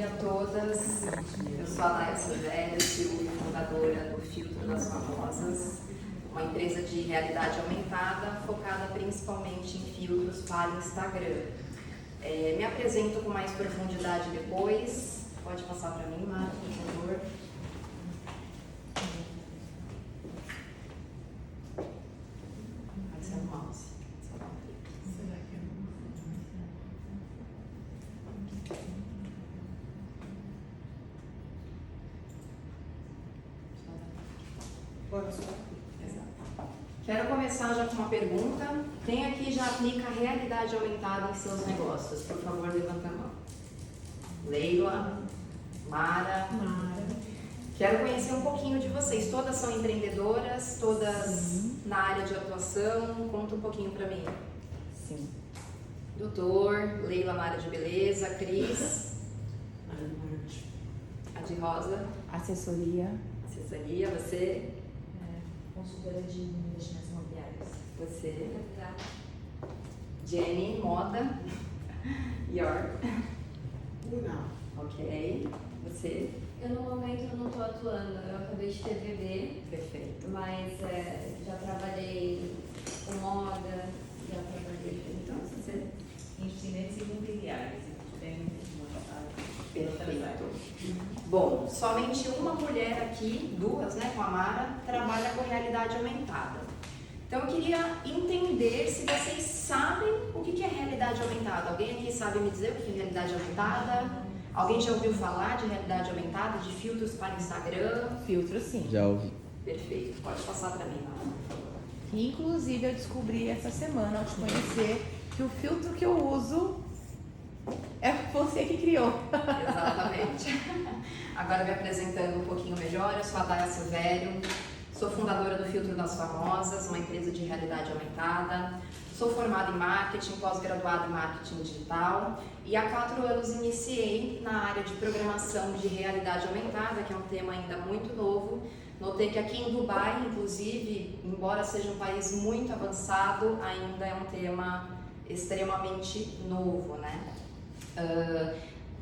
dia a todas. Eu sou a Laia Silvério, fundadora do Filtro das Famosas, uma empresa de realidade aumentada focada principalmente em filtros para Instagram. Me apresento com mais profundidade depois. Pode passar para mim, Mara, por favor. Pode ser no mouse. Quero começar já com uma pergunta. Quem aqui já aplica realidade aumentada em seus negócios? Por favor, levanta a mão. Leila, Mara. Quero conhecer um pouquinho de vocês. Todas são empreendedoras, todas na área de atuação. Conta um pouquinho para mim. Sim. Doutor, Leila na área de beleza, Cris. A de rosa. Assessoria. Assessoria, você. Consultora de investimentos imobiliários. Você. Jenny, moda. Yor. Não. Ok. Você. Eu no momento eu não estou atuando, eu acabei de ter bebê, Perfeito. mas já trabalhei com moda, já trabalhei. Então, você. Investimentos imobiliários. Tem Perfeito. Bom, somente uma mulher aqui, duas, né, com a Mara, trabalha com realidade aumentada. Então eu queria entender se vocês sabem o que é realidade aumentada. Alguém aqui sabe me dizer o que é realidade aumentada? Alguém já ouviu falar de realidade aumentada, de filtros para Instagram? Filtro, sim. Já ouvi. Perfeito, pode passar para mim, Mara. Inclusive, eu descobri essa semana, ao te conhecer, que o filtro que eu uso é você que criou. Exatamente. Agora me apresentando um pouquinho melhor, eu sou a Laia Silvério, sou fundadora do Filtro das Famosas, uma empresa de realidade aumentada. Sou formada em marketing, pós-graduada em marketing digital e há 4 anos iniciei na área de programação de realidade aumentada, que é um tema ainda muito novo. Notei que aqui em Dubai, inclusive, embora seja um país muito avançado, ainda é um tema extremamente novo, né?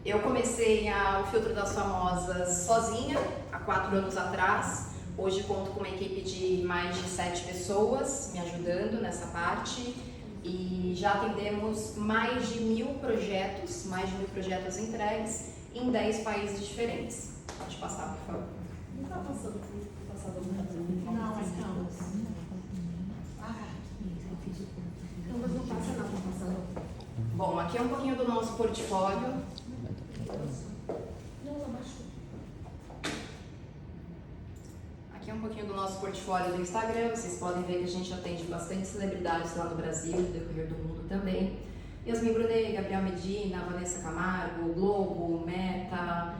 Eu comecei o Filtro das Famosas sozinha, há 4 anos atrás. Hoje conto com uma equipe de mais de 7 pessoas me ajudando nessa parte e já atendemos mais de 1.000 projetos, entregues em 10 países diferentes. Pode passar, por favor. Não está passando por Não, mas calma. Mas não passa não, está passando. Bom, aqui é um pouquinho do nosso portfólio. Não, abaixou. Aqui é um pouquinho do nosso portfólio do Instagram. Vocês podem ver que a gente atende bastante celebridades lá no Brasil, no decorrer do mundo também. Yasmin Brunet, Gabriel Medina, Vanessa Camargo, Globo, Meta,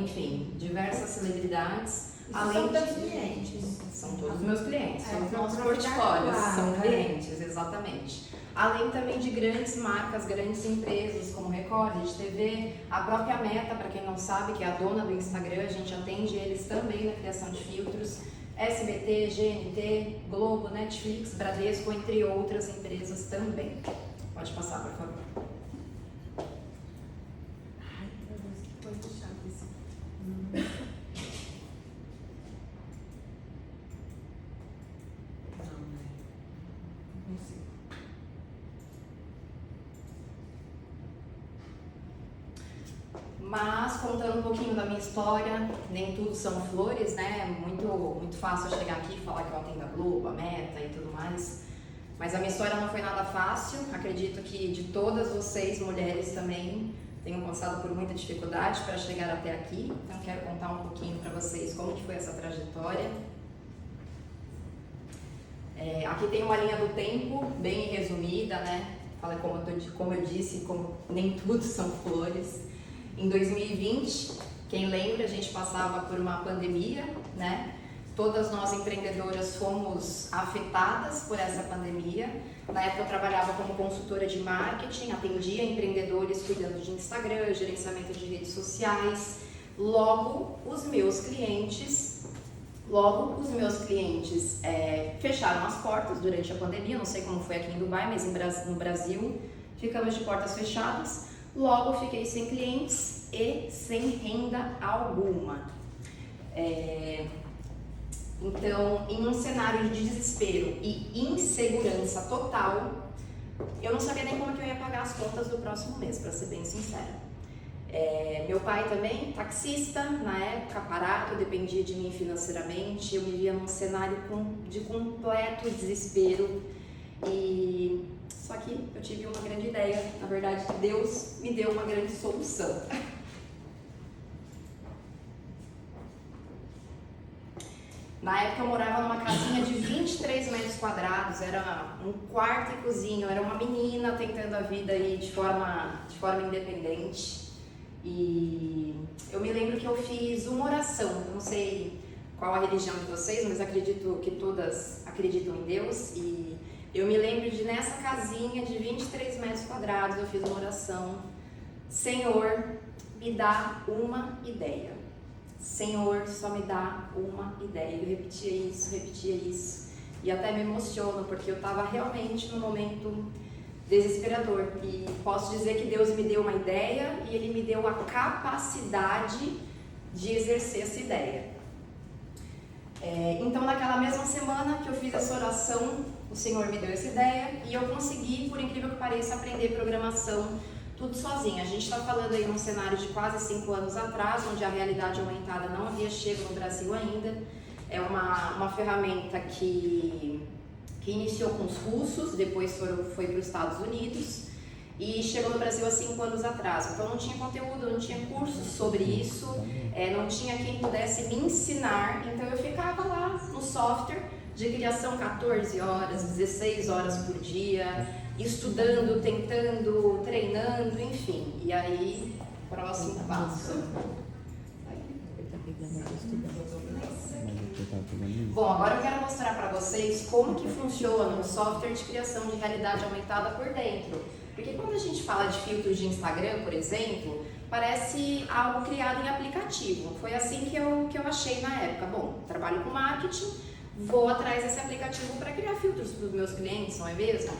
enfim, diversas celebridades. São teus clientes. São todos os meus clientes, são os nossos vamos portfólios, ficar são claro, clientes, exatamente. Além também de grandes marcas, grandes empresas como Record, Rede TV, a própria Meta, para quem não sabe, que é a dona do Instagram, a gente atende eles também na criação de filtros, SBT, GNT, Globo, Netflix, Bradesco, entre outras empresas também. Pode passar, por favor. Ai, meu Deus, que coisa chata isso. Não consigo. Mas, contando um pouquinho da minha história, nem tudo são flores, né? É muito fácil eu chegar aqui e falar que eu atendo a Globo, a Meta e tudo mais. Mas a minha história não foi nada fácil. Acredito que de todas vocês, mulheres também, tenham passado por muita dificuldade para chegar até aqui. Então, quero contar um pouquinho para vocês como que foi essa trajetória. Aqui tem uma linha do tempo, bem resumida, né? Fala como eu disse, como nem tudo são flores. Em 2020, quem lembra, a gente passava por uma pandemia, né? Todas nós empreendedoras fomos afetadas por essa pandemia. Na época eu trabalhava como consultora de marketing, atendia empreendedores cuidando de Instagram, gerenciamento de redes sociais. Logo, os meus clientes fecharam as portas durante a pandemia. Não sei como foi aqui em Dubai, mas no Brasil ficamos de portas fechadas. Logo, fiquei sem clientes e sem renda alguma. Então, em um cenário de desespero e insegurança total, eu não sabia nem como que eu ia pagar as contas do próximo mês, para ser bem sincera. Meu pai também, taxista, na época, parado, dependia de mim financeiramente. Eu vivia num cenário de completo desespero. E só que eu tive uma grande ideia, na verdade, Deus me deu uma grande solução. Na época eu morava numa casinha de 23 metros quadrados, era um quarto e cozinha, eu era uma menina tentando a vida aí de forma independente. E eu me lembro que eu fiz uma oração, eu não sei qual a religião de vocês, mas acredito que todas acreditam em Deus. E eu me lembro de nessa casinha de 23 metros quadrados eu fiz uma oração: Senhor, me dá uma ideia. Senhor, só me dá uma ideia. Eu repetia isso. E até me emociono, porque eu estava realmente num momento desesperador. E posso dizer que Deus me deu uma ideia e Ele me deu a capacidade de exercer essa ideia. Então, naquela mesma semana que eu fiz essa oração, o Senhor me deu essa ideia e eu consegui, por incrível que pareça, aprender programação tudo sozinha. A gente está falando aí num cenário de quase 5 anos atrás, onde a realidade aumentada não havia chegado no Brasil ainda. É uma ferramenta que iniciou com os russos, depois foi para os Estados Unidos e chegou no Brasil há 5 anos atrás. Então não tinha conteúdo, não tinha cursos sobre isso, não tinha quem pudesse me ensinar. Então eu ficava lá no software de criação 14 horas, 16 horas por dia, estudando, tentando, treinando, enfim. E aí, próximo passo. Bom, agora eu quero mostrar para vocês como que funciona um software de criação de realidade aumentada por dentro. Porque quando a gente fala de filtros de Instagram, por exemplo, parece algo criado em aplicativo. Foi assim que eu achei na época. Bom, trabalho com marketing, vou atrás desse aplicativo para criar filtros para os meus clientes, não é mesmo?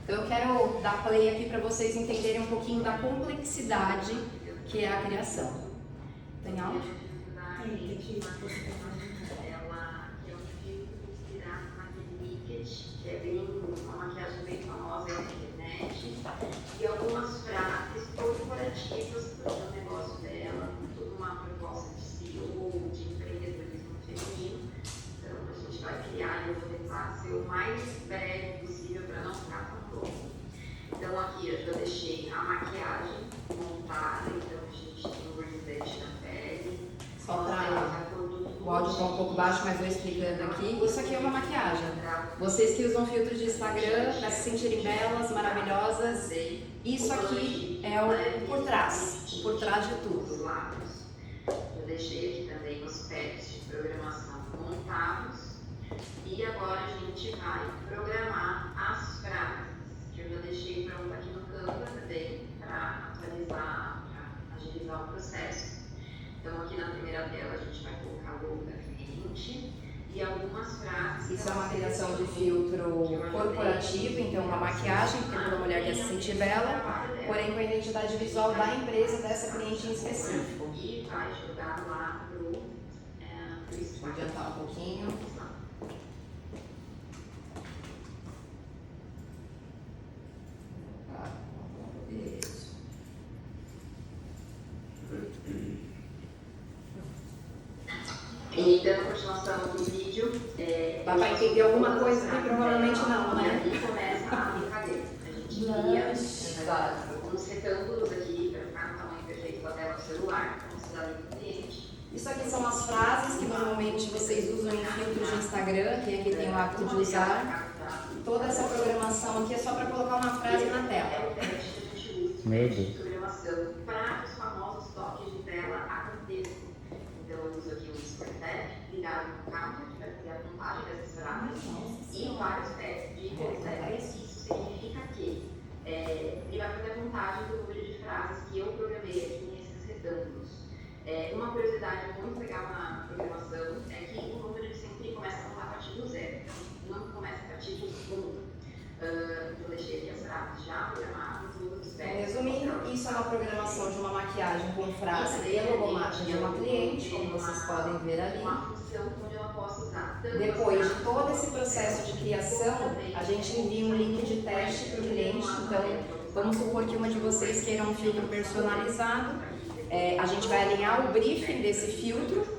Então eu quero dar play aqui para vocês entenderem um pouquinho da complexidade que é a criação. Tem áudio? Tem. Ela é um filtro inspirado naquele Wicked, que é uma maquiagem bem famosa na internet, e algumas frases corporativas para o negócio dela, toda uma proposta de CEO, de empreendedorismo feminino. Então a gente vai criar e eu vou tentar ser o mais breve possível para não ficar tão longo. Então aqui eu já deixei a maquiagem montada, então a gente tem o bronzete na pele. Só para o áudio está um pouco baixo, mas vou explicando aqui. Isso aqui é uma maquiagem. Vocês que usam filtro de Instagram para se sentirem belas, maravilhosas, isso aqui é o por trás de tudo. Eu deixei aqui também os pads de programação montados e agora a gente vai programar as frases, que eu já deixei pronto aqui no Canva também para atualizar, para agilizar o processo. Então aqui na primeira tela a gente vai colocar o logo da cliente e algumas frases. Isso é uma criação de filtro corporativo, então uma maquiagem, porque toda mulher quer se sentir bela, porém com a identidade visual da empresa dessa cliente em específico. E vai jogar lá pro Vou adiantar um pouquinho. Isso. E dando continuação do vídeo, Dá para entender alguma coisa que provavelmente não, e né? aqui começa a brincadeira. A gente cria uns retângulos aqui para ficar no tamanho perfeito da tela do celular, como se dá no cliente. Isso aqui são as frases que normalmente vocês usam em filtros de Instagram, que aqui tem o hábito de usar. Toda essa programação aqui é só para colocar uma frase na É tela. o teste que a gente usa, o teste de programação, para os famosos toques de tela aconteçam. Então eu uso aqui um Super Tap ligado no counter, que vai fazer a contagem dessas frases, e vários testes de reset. Isso significa que ele vai fazer a contagem do número de frases que eu programei aqui nesses retângulos. Uma curiosidade muito legal na programação é que o número sempre começa a contar a partir do zero, então não começa a partir do 1. Então, deixei aqui as frases já programadas, outros pés. Resumindo, isso é uma programação de uma maquiagem com frase e logomarca de uma cliente, como vocês podem ver ali. Uma função onde ela possa usar tanto Depois de todo esse processo de criação, a gente envia um link de teste para o cliente. Então, vamos supor que uma de vocês queira um filtro personalizado. A gente vai alinhar o briefing desse filtro.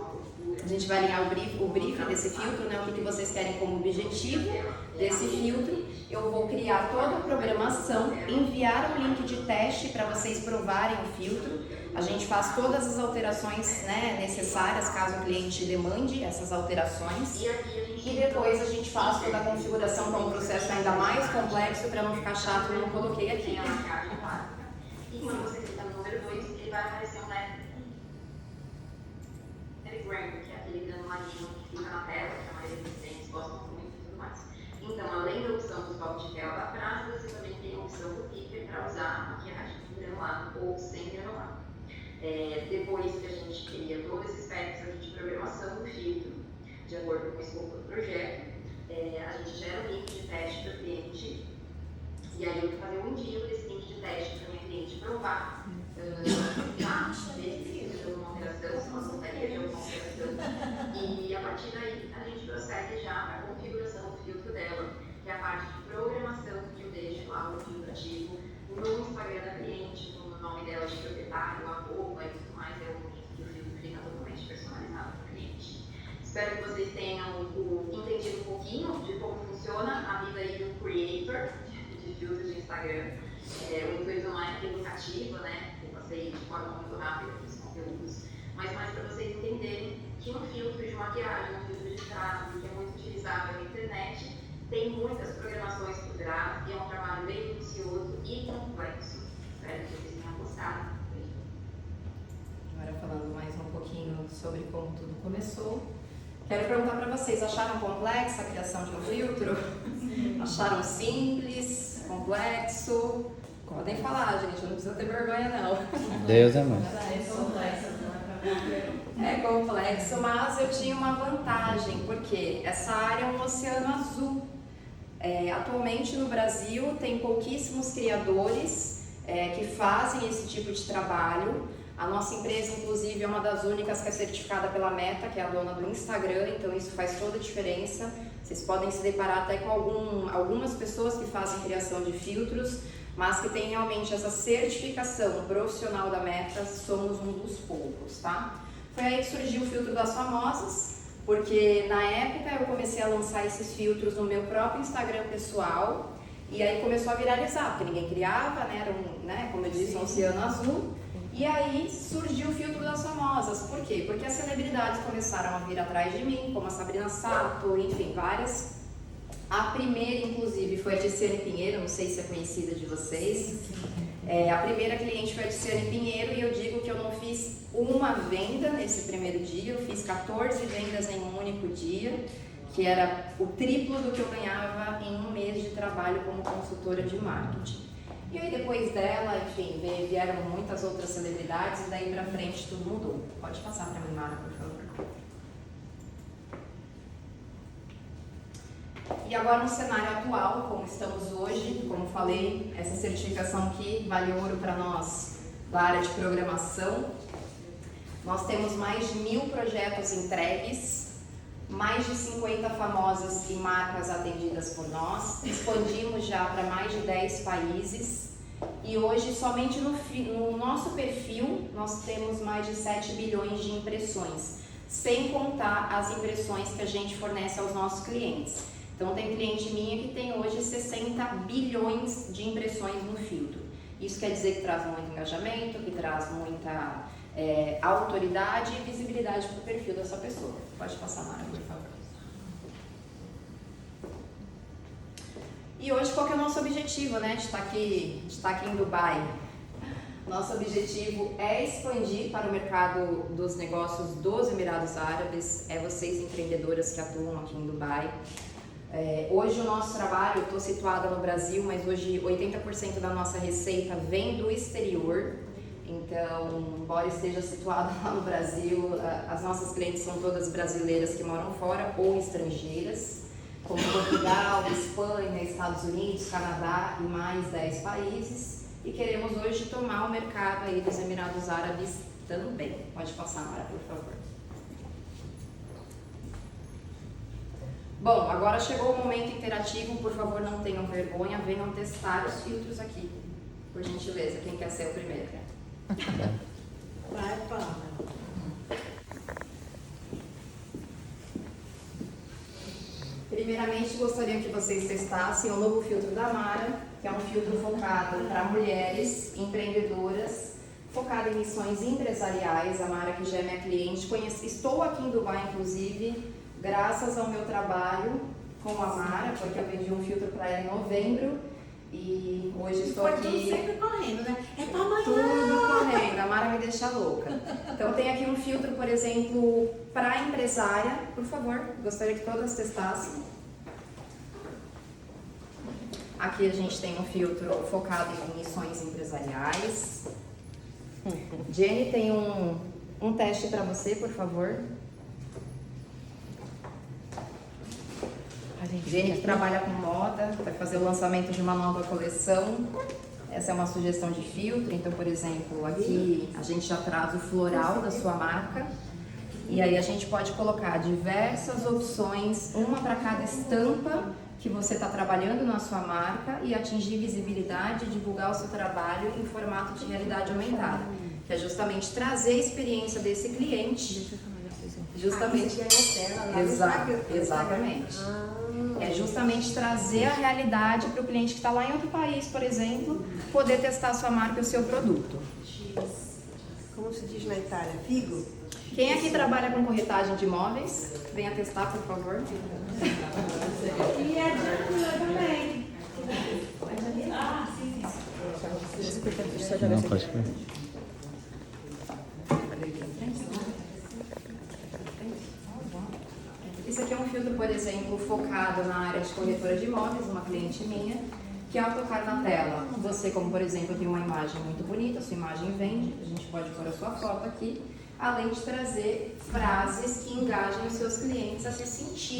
A gente vai alinhar o briefing desse filtro, né? O que vocês querem como objetivo desse filtro. Eu vou criar toda a programação, enviar um link de teste para vocês provarem o filtro. A gente faz todas as alterações, né, necessárias, caso o cliente demande essas alterações. E depois a gente faz toda a configuração, que é um processo ainda mais complexo, para não ficar chato, eu não coloquei aqui. E quando você clica no número 2, ele vai aparecer um telegram, que é aquele granuladinho que fica na tela, que a maioria dos clientes gostam muito e tudo mais. Então, além da opção do toque de tela da frase, você também tem a opção do picker para usar a maquiagem granulado ou sem granulado. Depois que a gente cria todos esses aspectos de programação do filtro, de acordo com o escopo do projeto, a gente gera um link de teste para o cliente, e aí eu vou fazer um envio desse link de teste para a minha cliente provar, ver se precisa de alguma alteração, se ela gostaria de alguma alteração, e a partir daí a gente prossegue já para a configuração do filtro dela, que é a parte de programação que eu deixo lá no filtro ativo, no Instagram da cliente, com o nome dela de proprietário, a roupa e tudo mais, é o link que o filtro fica totalmente personalizado para o cliente. Espero que vocês tenham entendido um pouquinho de como funciona a vida aí do creator de filtros de Instagram. O intuito não é educativo, né? Eu passei de forma muito rápida os conteúdos, mas mais para vocês entenderem que um filtro de maquiagem, um filtro de frase, que é muito utilizado na internet, tem muitas programações por trás e é um trabalho bem minucioso e complexo. Espero que vocês tenham gostado. Agora falando mais um pouquinho sobre como tudo começou. Quero perguntar para vocês, acharam complexa a criação de um filtro? Acharam simples? Complexo? Podem falar, gente, não precisa ter vergonha não. Deus é mais. É complexo, mas eu tinha uma vantagem, porque essa área é um oceano azul. Atualmente no Brasil tem pouquíssimos criadores que fazem esse tipo de trabalho. A nossa empresa, inclusive, é uma das únicas que é certificada pela Meta, que é a dona do Instagram, então isso faz toda a diferença. Vocês podem se deparar até com algumas pessoas que fazem criação de filtros, mas que tem realmente essa certificação profissional da Meta, somos um dos poucos, tá? Foi aí que surgiu o filtro das famosas, porque na época eu comecei a lançar esses filtros no meu próprio Instagram pessoal, e aí começou a viralizar, porque ninguém criava, né? Era como eu disse, um oceano azul. E aí surgiu o filtro das famosas. Por quê? Porque as celebridades começaram a vir atrás de mim, como a Sabrina Sato, enfim, várias. A primeira, inclusive, foi a Tiziane Pinheiro, não sei se é conhecida de vocês. A primeira cliente foi a Tiziane Pinheiro e eu digo que eu não fiz uma venda nesse primeiro dia, eu fiz 14 vendas em um único dia, que era o triplo do que eu ganhava em um mês de trabalho como consultora de marketing. E aí depois dela, enfim, vieram muitas outras celebridades e daí pra frente tudo mudou. Pode passar pra mim, Mara, por favor. E agora no cenário atual, como estamos hoje, como falei, essa certificação aqui vale ouro para nós da área de programação. Nós temos mais de 1.000 projetos entregues, mais de 50 famosas e marcas atendidas por nós, expandimos já para mais de 10 países e hoje somente no nosso perfil nós temos mais de 7 bilhões de impressões, sem contar as impressões que a gente fornece aos nossos clientes. Então tem cliente minha que tem hoje 60 bilhões de impressões no filtro. Isso quer dizer que traz muito engajamento, que traz muita autoridade e visibilidade para o perfil dessa pessoa. Pode passar, Mara, por favor. E hoje qual que é o nosso objetivo, né? De estar aqui em Dubai. Nosso objetivo é expandir para o mercado dos negócios dos Emirados Árabes, vocês empreendedoras que atuam aqui em Dubai. Hoje o nosso trabalho, eu estou situada no Brasil, mas hoje 80% da nossa receita vem do exterior. Então, embora esteja situado lá no Brasil, as nossas clientes são todas brasileiras que moram fora ou estrangeiras. como Portugal, Espanha, Estados Unidos, Canadá e mais 10 países. E queremos hoje tomar o mercado aí dos Emirados Árabes também. Pode passar, Mara, por favor. Bom, agora chegou o momento interativo. Por favor, não tenham vergonha, venham testar os filtros aqui. Por gentileza, quem quer ser o primeiro? Vai, Paula. Primeiramente, gostaria que vocês testassem o novo filtro da Mara, que é um filtro focado para mulheres empreendedoras, focado em missões empresariais. A Mara, que já é minha cliente, estou aqui em Dubai, inclusive, graças ao meu trabalho com a Mara, porque eu vendi um filtro para ela em novembro e hoje estou Foi aqui. tudo sempre correndo, né? É pra amanhã. Tudo correndo, a Mara me deixa louca. Então tem aqui um filtro, por exemplo, para empresária. Por favor, gostaria que todas testassem. Aqui a gente tem um filtro focado em missões empresariais. Jenny, tem um teste para você, por favor. Jenny, que trabalha com moda, vai fazer o lançamento de uma nova coleção. Essa é uma sugestão de filtro. Então, por exemplo, aqui a gente já traz o floral da sua marca. E aí a gente pode colocar diversas opções, uma para cada estampa que você está trabalhando na sua marca e atingir visibilidade e divulgar o seu trabalho em formato de realidade aumentada. Que é justamente trazer a experiência desse cliente. Justamente. Exatamente. É justamente trazer a realidade para o cliente que está lá em outro país, por exemplo, poder testar a sua marca e o seu produto. Como se diz na Itália? Figo? Quem aqui trabalha com corretagem de imóveis? Venha testar, por favor. E é tranquila também. Não, pode ver. Esse aqui é um filtro, por exemplo, focado na área de corretora de imóveis, uma cliente minha, que ao tocar na tela, você, como por exemplo, tem uma imagem muito bonita, sua imagem vende, a gente pode pôr a sua foto aqui, além de trazer frases que engajem os seus clientes a se sentir